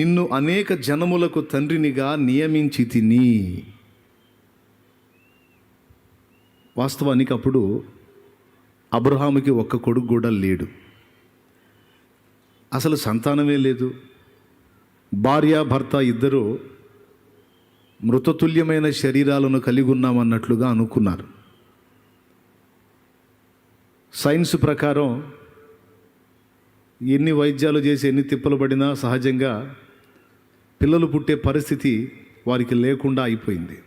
నిన్ను అనేక జనములకు తండ్రినిగా నియమించి తిని. వాస్తవానికి అప్పుడు అబ్రహాముకి ఒక్క కొడుకు కూడా లేడు, అసలు సంతానమే లేదు. భార్య భర్త ఇద్దరు మృతతుల్యమైన శరీరాలను కలిగి ఉన్నామన్నట్లుగా అనుకున్నారు. సైన్స్ ప్రకారం ఎన్ని వైద్యాలు చేసి ఎన్ని తిప్పలు పడినా సహజంగా పిల్లలు పుట్టే పరిస్థితి వారికి లేకుండా అయిపోయింది.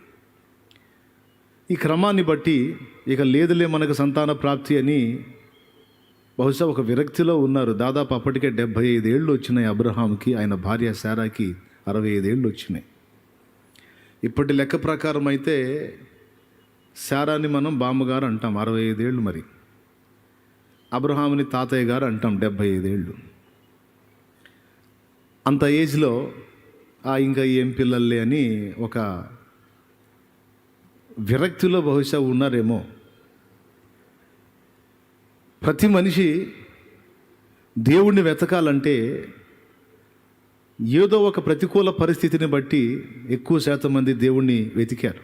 ఈ క్రమాన్ని బట్టి ఇక లేదులే మనకు సంతాన ప్రాప్తి అని బహుశా ఒక విరక్తిలో ఉన్నారు. దాదాపు అప్పటికే 75 ఏళ్ళు వచ్చినాయి అబ్రహాంకి, ఆయన భార్య శారాకి 65 ఏళ్ళు వచ్చినాయి. ఇప్పటి లెక్క ప్రకారం అయితే శారాని మనం బామ్మగారు అంటాం, 65 ఏళ్ళు. మరి అబ్రహాముని తాతయ్య గారు అంటాం, 75 ఏళ్ళు. అంత ఏజ్లో ఇంకా ఏం పిల్లలే అని ఒక విరక్తిలో బహుశా ఉన్నారేమో. ప్రతి మనిషి దేవుణ్ణి వెతకాలంటే ఏదో ఒక ప్రతికూల పరిస్థితిని బట్టి ఎక్కువ శాతం మంది దేవుణ్ణి వెతికారు.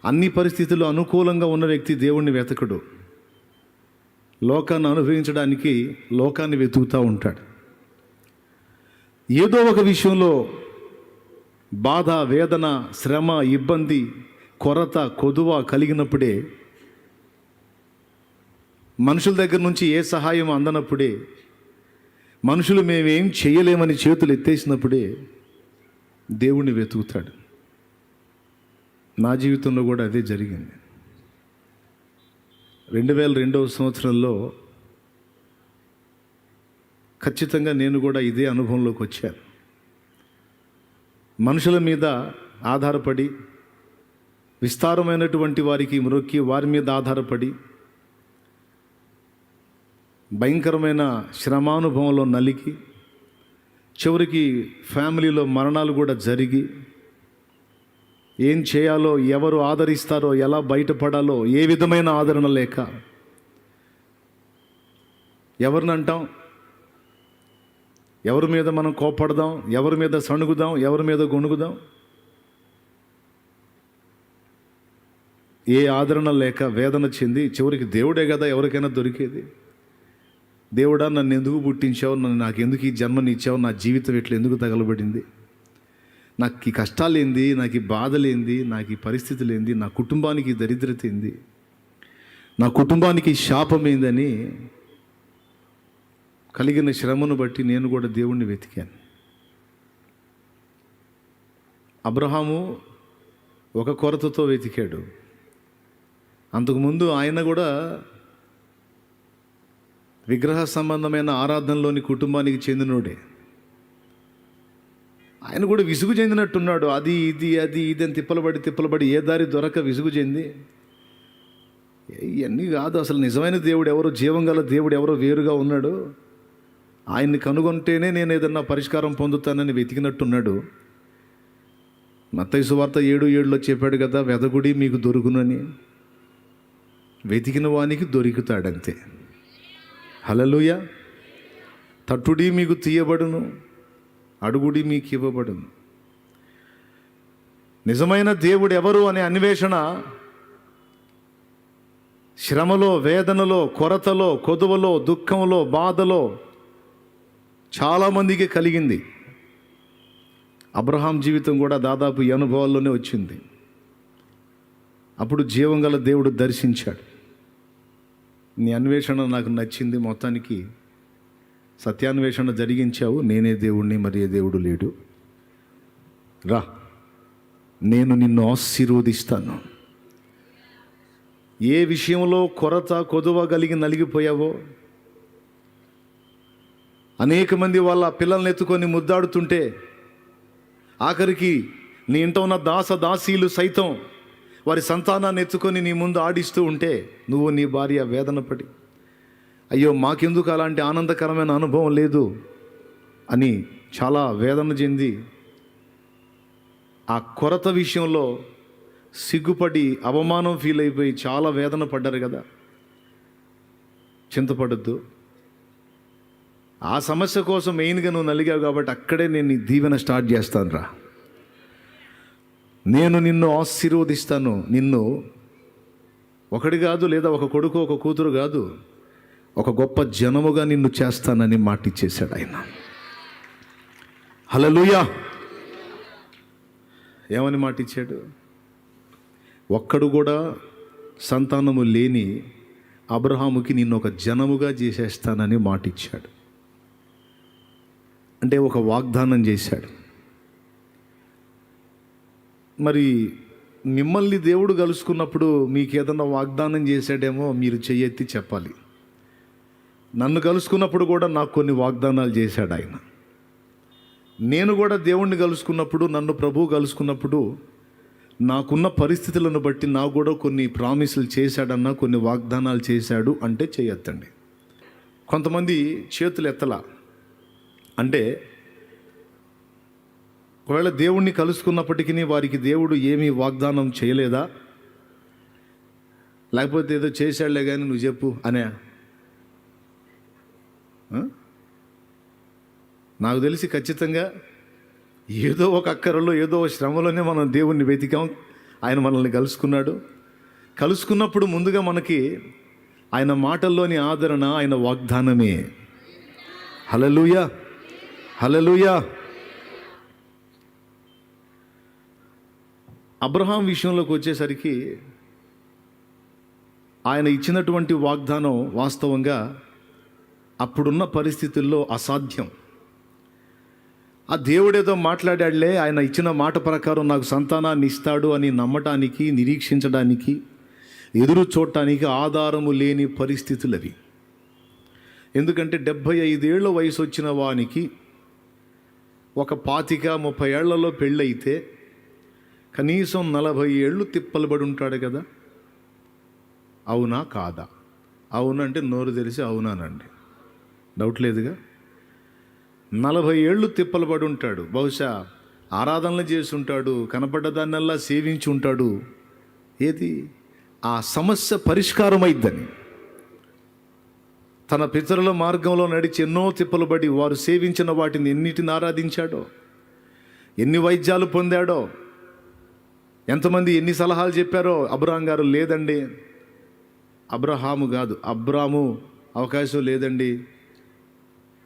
అన్ని పరిస్థితుల్లో అనుకూలంగా ఉన్న వ్యక్తి దేవుణ్ణి వెతకడు, లోకాన్ని అనుభవించడానికి లోకాన్ని వెతుకుతూ ఉంటాడు. ఏదో ఒక విషయంలో బాధ, వేదన, శ్రమ, ఇబ్బంది, కొరత, కొదువ కలిగినప్పుడే, మనుషుల దగ్గర నుంచి ఏ సహాయం అందనప్పుడే, మనుషులు మేమేం చేయలేమని చేతులు ఎత్తేసినప్పుడే దేవుణ్ణి వెతుకుతాడు. నా జీవితంలో కూడా అదే జరిగింది. 2002వ సంవత్సరంలో ఖచ్చితంగా నేను కూడా ఇదే అనుభవంలోకి వచ్చాను. మనుషుల మీద ఆధారపడి, విస్తారమైనటువంటి వారికి మొక్కి వారి మీద ఆధారపడి, భయంకరమైన శ్రమానుభవంలో నలిగి, చివరికి ఫ్యామిలీలో మరణాలు కూడా జరిగి, ఏం చేయాలో, ఎవరు ఆదరిస్తారో, ఎలా బయటపడాలో ఏ విధమైన ఆదరణ లేక, ఎవరిని అంటాం, ఎవరి మీద మనం కోపడదాం, ఎవరి మీద సణుగుదాం, ఎవరి మీద గొణుగుదాం, ఏ ఆదరణ లేక వేదన చెంది చివరికి దేవుడే కదా ఎవరికైనా దొరికేది. దేవుడా, నన్ను ఎందుకు పుట్టించావు, నాకు ఎందుకు ఈ జన్మనిచ్చావు, నా జీవితం ఇట్లా ఎందుకు తగలబడింది, నాకు ఈ కష్టాలేంది, నాకు ఈ బాధలేంది, నాకు ఈ పరిస్థితులు ఏంది, నా కుటుంబానికి దరిద్రత ఏంది, నా కుటుంబానికి శాపం ఏందని కలిగిన శ్రమను బట్టి నేను కూడా దేవుణ్ణి వెతికాను. అబ్రహాము ఒక కొరతతో వెతికాడు. అంతకుముందు ఆయన కూడా విగ్రహ సంబంధమైన ఆరాధనలోని కుటుంబానికి చెందినోడే. ఆయన కూడా విసుగు చెందినట్టున్నాడు. అది ఇది అని తిప్పలబడి ఏ దారి దొరక విసుగు చెంది, ఇవన్నీ కాదు, అసలు నిజమైన దేవుడు ఎవరో, జీవం గల దేవుడు ఎవరో వేరుగా ఉన్నాడు, ఆయన్ని కనుగొంటేనే నేను ఏదన్నా పరిష్కారం పొందుతానని వెతికినట్టున్నాడు. మత్తయి సువార్త 7:7లో చెప్పాడు కదా, వెదకుడి మీకు దొరుకునని. వెతికిన వానికి దొరుకుతాడంతే. హల్లెలూయా. తట్టుడి మీకు తీయబడును, అడుగుడి మీకు ఇవ్వబడును. నిజమైన దేవుడు ఎవరు అనే అన్వేషణ శ్రమలో, వేదనలో, కొరతలో, కొదువలో, దుఃఖంలో, బాధలో చాలామందికి కలిగింది. అబ్రహాం జీవితం కూడా దాదాపు ఈ అనుభవాల్లోనే వచ్చింది. అప్పుడు జీవం గల దేవుడు దర్శించాడు. నీ అన్వేషణ నాకు నచ్చింది, మొత్తానికి సత్యాన్వేషణ జరిగించావు, నేనే దేవుణ్ణి, మరి ఏ దేవుడు లేడు, రా, నేను నిన్ను ఆశీర్వదిస్తాను. ఏ విషయంలో కొరత, కొదువ కలిగి నలిగిపోయావో, అనేక మంది వాళ్ళ పిల్లల్ని ఎత్తుకొని ముద్దాడుతుంటే, ఆఖరికి నీ ఇంట ఉన్న దాసీలు సైతం వారి సంతానాన్ని ఎత్తుకొని నీ ముందు ఆడిస్తూ ఉంటే, నువ్వు నీ భార్య వేదన పడి, అయ్యో మాకెందుకు అలాంటి ఆనందకరమైన అనుభవం లేదు అని చాలా వేదన చెంది, ఆ కొరత విషయంలో సిగ్గుపడి అవమానం ఫీల్ అయిపోయి చాలా వేదన పడ్డారు కదా. చింతపడద్దు. ఆ సమస్య కోసం మెయిన్గా నువ్వు నలిగావు కాబట్టి అక్కడే నేను నీ దీవెన స్టార్ట్ చేస్తాను రా. నేను నిన్ను ఆశీర్వదిస్తాను. నిన్ను ఒకటి కాదు, లేదా ఒక కొడుకు ఒక కూతురు కాదు, ఒక గొప్ప జనముగా నిన్ను చేస్తానని మాట ఇచ్చేశాడు ఆయన. హల్లెలూయా. ఏమని మాట ఇచ్చాడు? ఒక్కడు కూడా సంతానము లేని అబ్రహాముకి నిన్ను ఒక జనముగా చేసేస్తానని మాట ఇచ్చాడు. అంటే ఒక వాగ్దానం చేశాడు. మరి మిమ్మల్ని దేవుడు కలుసుకున్నప్పుడు మీకు ఏదన్నా వాగ్దానం చేశాడేమో మీరు చెయ్యెత్తి చెప్పాలి. నన్ను కలుసుకున్నప్పుడు కూడా నాకు కొన్ని వాగ్దానాలు చేశాడు ఆయన. నేను కూడా దేవుణ్ణి కలుసుకున్నప్పుడు, నన్ను ప్రభువు కలుసుకున్నప్పుడు నాకున్న పరిస్థితులను బట్టి నాకు కూడా కొన్ని ప్రామిసులు చేశాడన్నా, కొన్ని వాగ్దానాలు చేశాడు అంటే చేయొద్దండి. కొంతమంది చేతులు ఎత్తలా అంటే ఒకవేళ దేవుణ్ణి కలుసుకున్నప్పటికీ వారికి దేవుడు ఏమీ వాగ్దానం చేయలేదా, లేకపోతే ఏదో చేశాడులే కానీ నువ్వు చెప్పు అనే. నాకు తెలిసి ఖచ్చితంగా ఏదో ఒక అక్కరలో, ఏదో ఒక శ్రమలోనే మనం దేవుణ్ణి వెతికాం. ఆయన మనల్ని కలుసుకున్నాడు. కలుసుకున్నప్పుడు ముందుగా మనకి ఆయన మాటల్లోని ఆదరణ, ఆయన వాగ్దానమే. హల్లెలూయా, హల్లెలూయా. అబ్రహాం విషయంలోకి వచ్చేసరికి ఆయన ఇచ్చినటువంటి వాగ్దానం వాస్తవంగా అప్పుడున్న పరిస్థితుల్లో అసాధ్యం. ఆ దేవుడేదో మాట్లాడాడులే, ఆయన ఇచ్చిన మాట ప్రకారం నాకు సంతానాన్ని ఇస్తాడు అని నమ్మటానికి, నిరీక్షించడానికి, ఎదురు చూడటానికి ఆధారము లేని పరిస్థితులు అవి. ఎందుకంటే 75 ఏళ్ల వయసు వచ్చిన వానికి ఒక 25-30 ఏళ్లలో పెళ్ళైతే కనీసం 40 ఏళ్ళు తిప్పలబడి ఉంటాడు కదా. అవునా కాదా? అవునంటే నోరు తెరిచి అవునానండి, డౌట్ లేదుగా. 40 ఏళ్ళు తిప్పలబడి ఉంటాడు. బహుశా ఆరాధనలు చేసి ఉంటాడు, కనపడ్డదాన్నల్లా సేవించి ఉంటాడు. ఏది ఆ సమస్య పరిష్కారం అయిద్దని, తన పితరుల మార్గంలో నడిచి ఎన్నో తిప్పలబడి వారు సేవించిన వాటిని ఎన్నిటిని ఆరాధించాడో, ఎన్ని వైద్యాలు పొందాడో, ఎంతమంది ఎన్ని సలహాలు చెప్పారో. అబ్రహాం గారు లేదండి, అబ్రహాము కాదు అబ్రాము, అవకాశం లేదండి,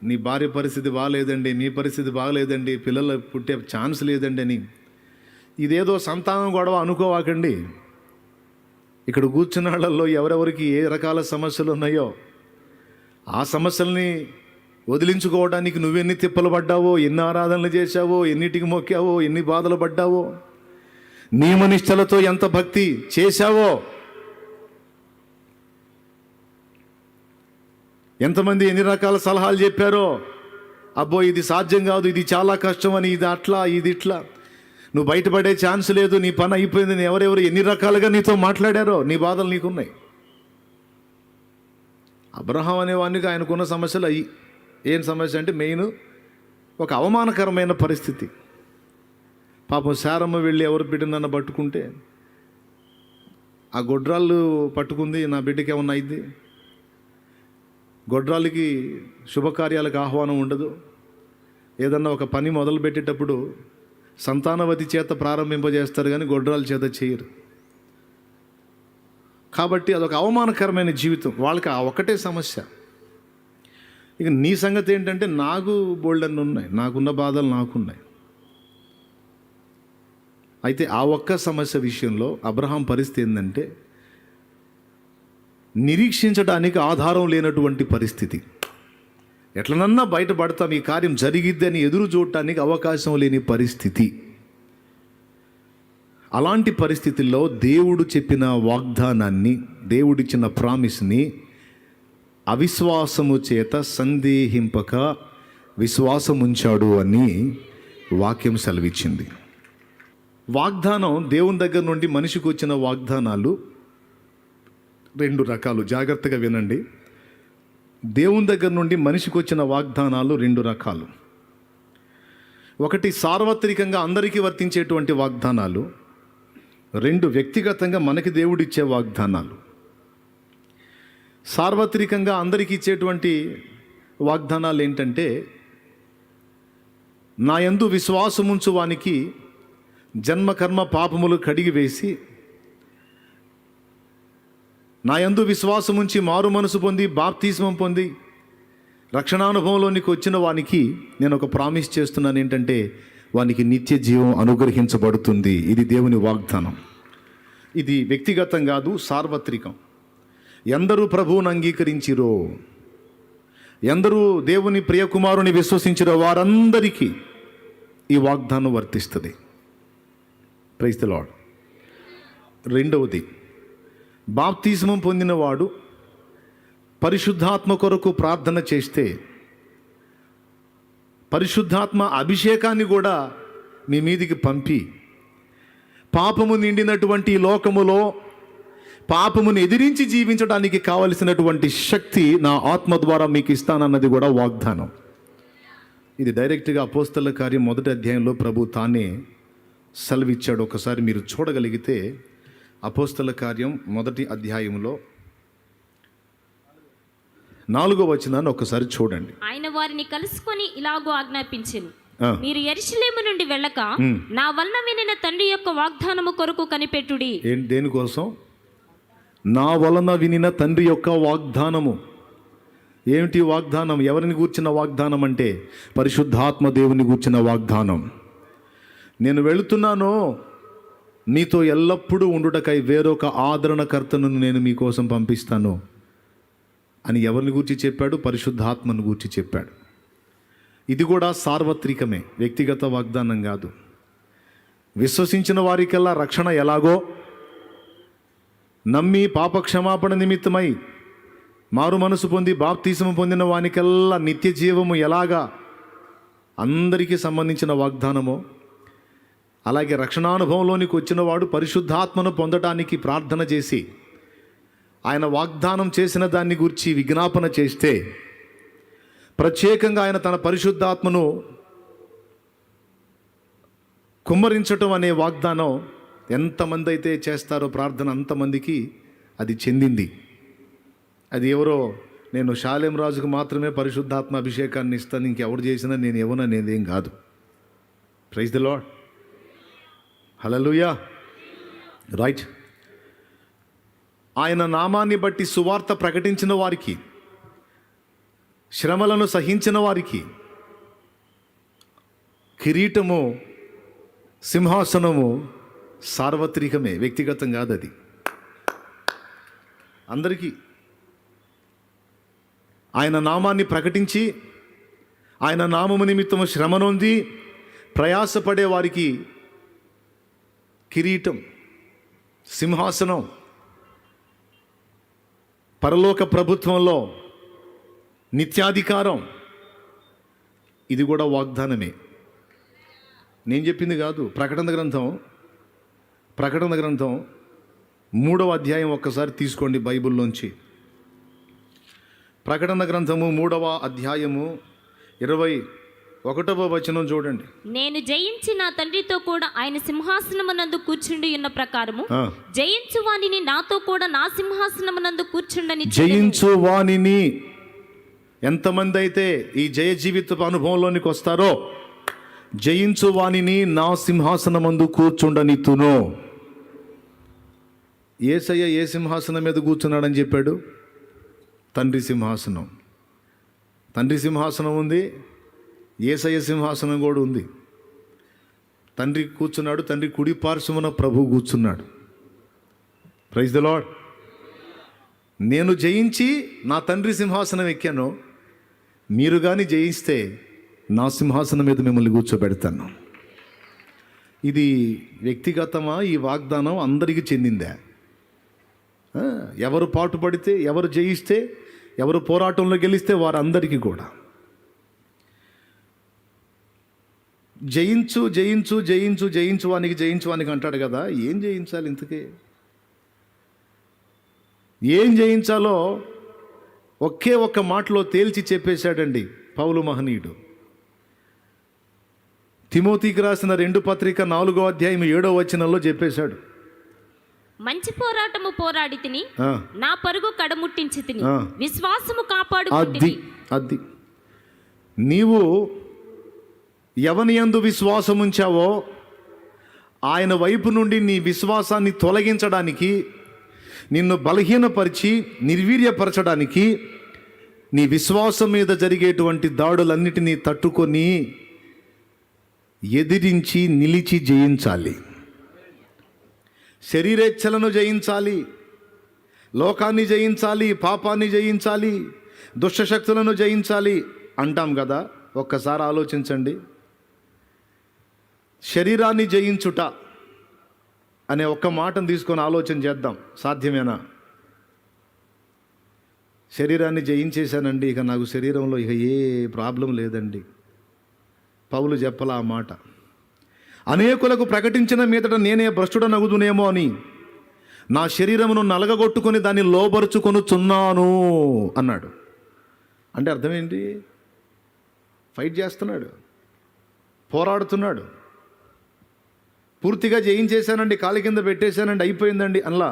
నీ భార్య పరిస్థితి బాగలేదండి, నీ పరిస్థితి బాగలేదండి, పిల్లలు పుట్టే ఛాన్స్ లేదండి అని ఇదేదో సంతానం గొడవ అనుకోవాకండి. ఇక్కడ కూర్చున్న వాళ్ళల్లో ఎవరెవరికి ఏ రకాల సమస్యలు ఉన్నాయో ఆ సమస్యల్ని వదిలించుకోవడానికి నువ్వెన్ని తిప్పలు పడ్డావో, ఎన్ని ఆరాధనలు చేశావో, ఎన్నిటికి మొక్కావో, ఎన్ని బాధలు పడ్డావో, నియమనిష్టలతో ఎంత భక్తి చేశావో, ఎంతమంది ఎన్ని రకాల సలహాలు చెప్పారో. అబ్బో ఇది సాధ్యం కాదు, ఇది చాలా కష్టం అని, ఇది అట్లా, ఇది ఇట్లా, నువ్వు బయటపడే ఛాన్స్ లేదు, నీ పని అయిపోయింది, ఎవరెవరు ఎన్ని రకాలుగా నీతో మాట్లాడారో. నీ బాధలు నీకున్నాయి. అబ్రహాం అనేవానికి ఆయనకున్న సమస్యలు అయ్యి ఏం సమస్య అంటే మెయిన్ ఒక అవమానకరమైన పరిస్థితి. పాపం శారమ్మ వెళ్ళి ఎవరు బిడ్డనన్న పట్టుకుంటే ఆ గొడ్రాళ్ళు పట్టుకుంది, నా బిడ్డకి ఏమన్నా అయింది. గొడ్రాలకి శుభకార్యాలకు ఆహ్వానం ఉండదు. ఏదన్నా ఒక పని మొదలు పెట్టేటప్పుడు సంతానవతి చేత ప్రారంభింపజేస్తారు కానీ గొడ్రాల చేత చేయరు. కాబట్టి అదొక అవమానకరమైన జీవితం. వాళ్ళకి ఆ ఒకటే సమస్య. ఇక నీ సంగతి ఏంటంటే నాకు బోల్డన్ని ఉన్నాయి, నాకున్న బాధలు నాకున్నాయి. అయితే ఆ ఒక్క సమస్య విషయంలో అబ్రహాం పరిస్థితి ఏంటంటే నిరీక్షించడానికి ఆధారం లేనటువంటి పరిస్థితి. ఎట్లనన్నా బయటపడతాం, ఈ కార్యం జరిగిద్దని ఎదురు చూడటానికి అవకాశం లేని పరిస్థితి. అలాంటి పరిస్థితుల్లో దేవుడు చెప్పిన వాగ్దానాన్ని, దేవుడిచ్చిన ప్రామిస్ని అవిశ్వాసము చేత సందేహింపక విశ్వాసం ఉంచాడు అని వాక్యం సెలవిచ్చింది. వాగ్దానం దేవుని దగ్గర నుండి మనిషికి వచ్చిన వాగ్దానాలు 2 రకాలు. జాగ్రత్తగా వినండి. దేవుని దగ్గర నుండి మనిషికి వచ్చిన వాగ్దానాలు 2 రకాలు. ఒకటి సార్వత్రికంగా అందరికీ వర్తించేటువంటి వాగ్దానాలు, 2 వ్యక్తిగతంగా మనకి దేవుడిచ్చే వాగ్దానాలు. సార్వత్రికంగా అందరికీ ఇచ్చేటువంటి వాగ్దానాలు ఏంటంటే, నా యందు విశ్వాసముంచు వానికి జన్మకర్మ పాపములు కడిగి వేసి, నా యందు విశ్వాసముంచి మారు మనసు పొంది బాప్తిస్మం పొంది రక్షణానుభవంలోనికి వచ్చిన వానికి నేను ఒక ప్రామిస్ చేస్తున్నాను. ఏంటంటే, వానికి నిత్య జీవం అనుగ్రహించబడుతుంది. ఇది దేవుని వాగ్దానం. ఇది వ్యక్తిగతం కాదు, సార్వత్రికం. ఎందరూ ప్రభువును అంగీకరించిరో, ఎందరూ దేవుని ప్రియకుమారుని విశ్వసించిరో వారందరికీ ఈ వాగ్దానం వర్తిస్తుంది. Praise the lord. రెండవది, బాప్తిస్మం పొందినవాడు పరిశుద్ధాత్మ కొరకు ప్రార్థన చేస్తే పరిశుద్ధాత్మ అభిషేకాన్ని కూడా మీ మీదికి పంపి, పాపము నిండినటువంటి ఈ లోకములో పాపమును ఎదిరించి జీవించడానికి కావలసినటువంటి శక్తి నా ఆత్మ ద్వారా మీకు ఇస్తానన్నది కూడా వాగ్దానం. ఇది డైరెక్ట్గా అపోస్తల కార్యం 1వ అధ్యాయంలో ప్రభు తానే సెలవిచ్చాడు. ఒకసారి మీరు చూడగలిగితే అపోస్తల కార్యం 1వ అధ్యాయంలో 4వ వచనాన్ని ఒకసారి చూడండి. ఆయన వారిని కలుసుకొని ఇలాగూ ఆజ్ఞాపించెను, మీరు యెరూషలేము నుండి వెళ్ళక నా వలన వినిన తండ్రి యొక్క వాగ్దానము కొరకు కనిపెట్టుడి. దేనికోసం? నా వలన వినిన తండ్రి యొక్క వాగ్దానము. ఏమిటి వాగ్దానం? ఎవరిని గూర్చిన వాగ్దానం అంటే పరిశుద్ధాత్మ దేవుని గూర్చిన వాగ్దానం. నేను వెళుతున్నాను, మీతో ఎల్లప్పుడూ ఉండుటకై వేరొక ఆదరణకర్తను నేను మీకోసం పంపిస్తాను అని ఎవరిని గూర్చి చెప్పాడు? పరిశుద్ధాత్మను గూర్చి చెప్పాడు. ఇది కూడా సార్వత్రికమే, వ్యక్తిగత వాగ్దానం కాదు. విశ్వసించిన వారికల్లా రక్షణ ఎలాగో, నమ్మి పాపక్షమాపణ నిమిత్తమై మారు మనసు పొంది బాప్తిస్మం పొందిన వానికల్లా నిత్య జీవము ఎలాగా అందరికీ సంబంధించిన వాగ్దానమో, అలాగే రక్షణానుభవంలోనికి వచ్చినవాడు పరిశుద్ధాత్మను పొందటానికి ప్రార్థన చేసి ఆయన వాగ్దానం చేసిన దాన్ని గురించి విజ్ఞాపన చేస్తే, ప్రత్యేకంగా ఆయన తన పరిశుద్ధాత్మను కుమ్మరించటం అనే వాగ్దానం ఎంతమంది అయితే చేస్తారో ప్రార్థన, అంతమందికి అది చెందింది. అది ఎవరో, నేను షాలేం రాజుకు మాత్రమే పరిశుద్ధాత్మ అభిషేకాన్ని ఇస్తాను, ఇంకెవరు చేసినా నేను ఇవ్వననేదేం కాదు. Praise the lord. Hallelujah. Right. ఆయన నామాన్ని బట్టి సువార్త ప్రకటించిన వారికి, శ్రమలను సహించిన వారికి కిరీటము, సింహాసనము సార్వత్రికమే, వ్యక్తిగతం కాదు. అది అందరికీ. ఆయన నామాన్ని ప్రకటించి ఆయన నామము నిమిత్తము శ్రమ నొంది ప్రయాసపడే వారికి కిరీటం, సింహాసనం, పరలోక ప్రభుత్వంలో నిత్యాధికారం. ఇది కూడా వాగ్దానమే, నేను చెప్పింది కాదు. ప్రకటన గ్రంథం 3వ అధ్యాయం ఒక్కసారి తీసుకోండి బైబిల్లోంచి. ప్రకటన గ్రంథము 3వ అధ్యాయము 21వ వచనం చూడండి. నేను జయించి నా తండ్రితో కూడా ఆయన సింహాసనమునందు కూర్చుండి ఉన్న ప్రకారము జయించు వానిని నాతో కూడా నా సింహాసనమునందు కూర్చుండని. జయించు వానిని, ఎంతమంది అయితే ఈ జయ జీవిత అనుభవంలోనికి వస్తారో, జయించు వానిని నా సింహాసనమందు కూర్చుండనిత్తును. యేసయ్య ఏ సింహాసనం మీద కూర్చున్నాడని చెప్పాడు? తండ్రి సింహాసనం. తండ్రి సింహాసనం ఉంది, యేసయ్య సింహాసనం కూడా ఉంది. తండ్రి కూర్చున్నాడు, తండ్రి కుడి పార్శ్వమున ప్రభు కూర్చున్నాడు. Praise the lord. నేను జయించి నా తండ్రి సింహాసనం ఎక్కాను, మీరు కానీ జయిస్తే నా సింహాసనం మీద మిమ్మల్ని కూర్చోబెడతాను. ఇది వ్యక్తిగతమా? ఈ వాగ్దానం అందరికీ చెందిందా? ఎవరు పాటుపడితే, ఎవరు జయిస్తే, ఎవరు పోరాటంలో గెలిస్తే వారందరికీ కూడా. జయించు జయించు జయించు జయించువానికి అంటాడు కదా. ఏం జయించాలి ఇంతకీ? ఏం జయించాలో ఒకే ఒక్క మాటలో తేల్చి చెప్పేశాడండి పౌలు మహనీయుడు. తిమోతికి రాసిన 2వ పత్రిక 4వ అధ్యాయం 7వ వచనంలో చెప్పేశాడు. మంచి పోరాటము పోరాడి తిని, నా పరుగు కడముట్టించి తిని, విశ్వాసము కాపాడు. అది నీవు ఎవని యందు విశ్వాసం ఉంచావో ఆయన వైపు నుండి నీ విశ్వాసాన్ని తొలగించడానికి, నిన్ను బలహీనపరిచి నిర్వీర్యపరచడానికి, నీ విశ్వాసం మీద జరిగేటువంటి దాడులన్నిటినీ తట్టుకొని ఎదిరించి నిలిచి జయించాలి. శరీరేచ్ఛలను జయించాలి, లోకాన్ని జయించాలి, పాపాన్ని జయించాలి, దుష్టశక్తులను జయించాలి అంటాం కదా. ఒక్కసారి ఆలోచించండి. శరీరాన్ని జయించుట అనే ఒక్క మాటను తీసుకొని ఆలోచన చేద్దాం. సాధ్యమేనా? శరీరాన్ని జయించేశానండి, ఇక నాకు శరీరంలో ఇక ఏ ప్రాబ్లం లేదండి. పౌలు చెప్పలా ఆ మాట. అనేకులకు ప్రకటించిన మీదట నేనే భ్రష్టుడనగుదునేమో అని నా శరీరమును నలగగొట్టుకొని దాన్ని లోబరుచుకొనుచున్నాను అన్నాడు. అంటే అర్థం ఏంటి? ఫైట్ చేస్తున్నాడు, పోరాడుతున్నాడు. పూర్తిగా జయించేశానండి, కాలి కింద పెట్టేశానండి, అయిపోయిందండి అలా.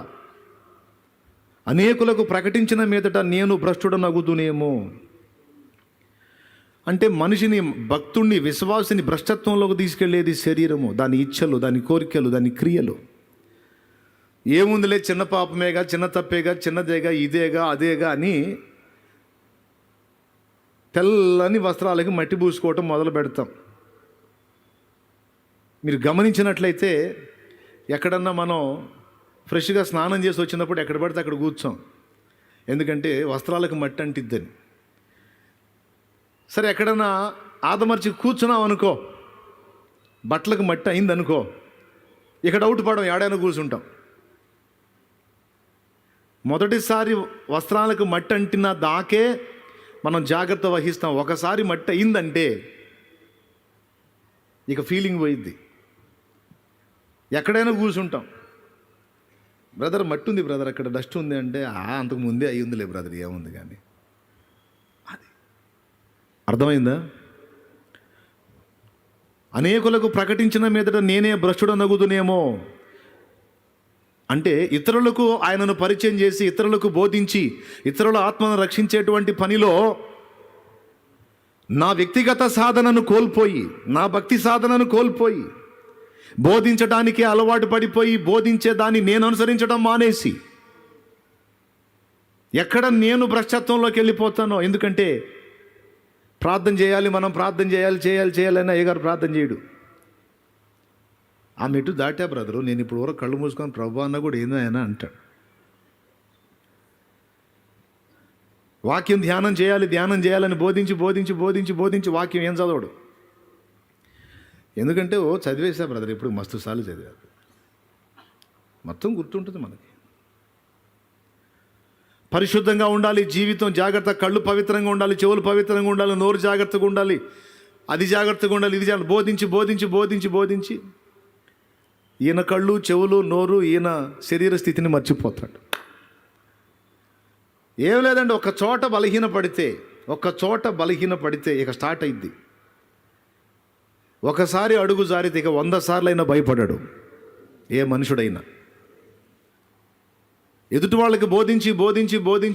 అనేకులకు ప్రకటించిన మీదట నేను భ్రష్టుడనగుదునేమో అంటే మనిషిని, భక్తుణ్ణి, విశ్వాసిని భ్రష్టత్వంలోకి తీసుకెళ్లేది శరీరము, దాని ఇచ్ఛలు, దాని కోరికలు, దాని క్రియలు. ఏముందిలే, చిన్న పాపమేగా, చిన్న తప్పేగా, చిన్నదేగా, ఇదేగా, అదేగా అని తెల్లని వస్త్రాలకి మట్టి పూసుకోవటం మొదలు పెడతాం. మీరు గమనించినట్లయితే ఎక్కడన్నా మనం ఫ్రెష్గా స్నానం చేసి వచ్చినప్పుడు ఎక్కడ పడితే అక్కడ కూర్చోం. ఎందుకంటే వస్త్రాలకు మట్టి అంటిద్దని. సరే, ఎక్కడన్నా ఆదమర్చి కూర్చున్నాం అనుకో, బట్టలకు మట్టి అయిందనుకో, ఇక డౌట్ పడం, ఏడైనా కూర్చుంటాం. మొదటిసారి వస్త్రాలకు మట్టి అంటిన దాకే మనం జాగ్రత్త వహిస్తాం. ఒకసారి మట్టి అయిందంటే ఇక ఫీలింగ్ పోయిద్ది, ఎక్కడైనా కూర్చుంటాం. బ్రదర్ మట్టి ఉంది బ్రదర్, అక్కడ డస్ట్ ఉంది అంటే అంతకు ముందే అయ్యిందిలే బ్రదర్, ఏముంది కానీ. అది అర్థమైందా? అనేకులకు ప్రకటించిన మీదట నేనే భ్రష్టుడనగుదునేమో అంటే ఇతరులకు ఆయనను పరిచయం చేసి, ఇతరులకు బోధించి, ఇతరుల ఆత్మను రక్షించేటువంటి పనిలో నా వ్యక్తిగత సాధనను కోల్పోయి, నా భక్తి సాధనను కోల్పోయి, బోధించడానికి అలవాటు పడిపోయి, బోధించేదాన్ని నేను అనుసరించడం మానేసి ఎక్కడ నేను భ్రష్టత్వంలోకి వెళ్ళిపోతానో. ఎందుకంటే ప్రార్థన చేయాలి, మనం ప్రార్థన చేయాలని అయ్యగారు ప్రార్థన చేయడు. ఆ మెట్టు దాటా బ్రదరు, నేను ఇప్పుడు వరకు కళ్ళు మూసుకొని ప్రభు అన్న కూడా ఏందో ఆయన అంటాడు. వాక్యం ధ్యానం చేయాలని బోధించి వాక్యం ఏం చదవడు. ఎందుకంటే చదివేసా బ్రదర్, ఇప్పుడు మస్తు సార్లు చదివారు, మొత్తం గుర్తుంటుంది మనకి. పరిశుద్ధంగా ఉండాలి జీవితం, జాగ్రత్త, కళ్ళు పవిత్రంగా ఉండాలి, చెవులు పవిత్రంగా ఉండాలి, నోరు జాగ్రత్తగా ఉండాలి, అది జాగ్రత్తగా ఉండాలి, ఇది బోధించి ఈయన కళ్ళు, చెవులు, నోరు, ఈయన శరీర స్థితిని మర్చిపోతాడు. ఏం లేదండి, ఒక చోట బలహీన పడితే ఇక స్టార్ట్ అయింది. ఒకసారి అడుగు జారితే ఇక 100 సార్లైనా భయపడాడు ఏ మనుషుడైనా. ఎదుటి వాళ్ళకి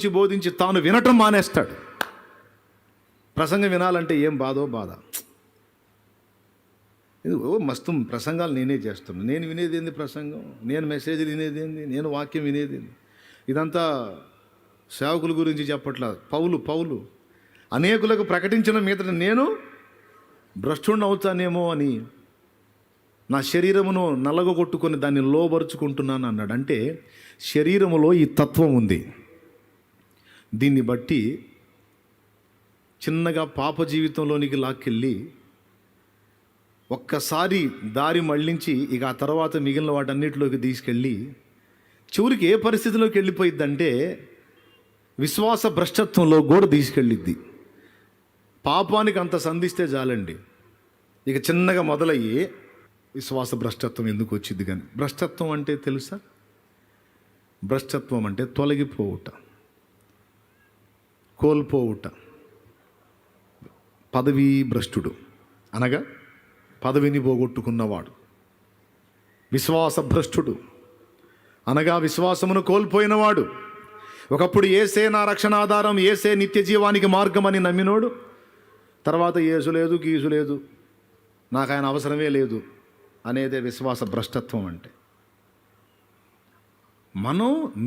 బోధించి తాను వినటం మానేస్తాడు. ప్రసంగం వినాలంటే ఏం బాధ. మస్తు ప్రసంగాలు నేనే చేస్తున్నాను, నేను వినేది ఏంది ప్రసంగం, నేను మెసేజ్లు వినేది ఏంది, నేను వాక్యం వినేది ఏంది. ఇదంతా సేవకుల గురించి చెప్పట్లా. పౌలు అనేకులకు ప్రకటించిన మీదట నేను భ్రష్టుడిని అవుతానేమో అని నా శరీరమును నలగొట్టుకొని దాన్ని లోబరుచుకుంటున్నాను అన్నాడు. అంటే శరీరములో ఈ తత్వం ఉంది. దీన్ని బట్టి చిన్నగా పాప జీవితంలోనికి లాక్కెళ్ళి ఒక్కసారి దారి మళ్ళించి ఇక ఆ తర్వాత మిగిలిన వాటన్నిటిలోకి తీసుకెళ్ళి చివరికి ఏ పరిస్థితిలోకి వెళ్ళిపోయిద్దంటే విశ్వాస భ్రష్టత్వంలో కూడా తీసుకెళ్ళిద్ది. పాపానికి అంత సంధిస్తే చాలండి, ఇక చిన్నగా మొదలయ్యి విశ్వాస భ్రష్టత్వం ఎందుకు వచ్చింది. కానీ భ్రష్టత్వం అంటే తెలుసా? భ్రష్టత్వం అంటే తొలగిపోవుట, కోల్పోవుట. పదవీ భ్రష్టుడు అనగా పదవిని పోగొట్టుకున్నవాడు. విశ్వాస భ్రష్టుడు అనగా విశ్వాసమును కోల్పోయినవాడు. ఒకప్పుడు ఏసే నా రక్షణ ఆధారం, ఏసే నిత్య జీవానికి మార్గం అని నమ్మినోడు తర్వాత యేసు లేదు గీసు లేదు, నాకు ఆయన అవసరమే లేదు అనేదే విశ్వాస భ్రష్టత్వం అంటే.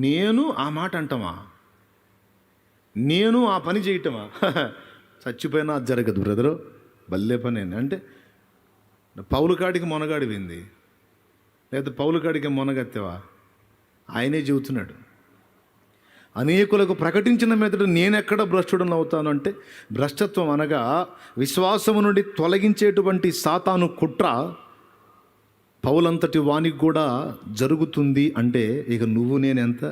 నేను ఆ మాట అంటామా, నేను ఆ పని చేయటమా? చచ్చిపోయినా అది జరగదు బ్రదరు, భలే పని అంటే. పౌలు కాడికి మొనగాడి వింది, లేదా పౌలు కాడికి మొనగత్తెవా? ఆయనే చెబుతున్నాడు, అనేకులకు ప్రకటించిన మీదట నేనెక్కడ భ్రష్టుడని అవుతాను అంటే. భ్రష్టత్వం అనగా విశ్వాసము నుండి తొలగించేటువంటి సాతాను కుట్ర పౌలంతటి వానికి కూడా జరుగుతుంది అంటే ఇక నువ్వు నేనెంత?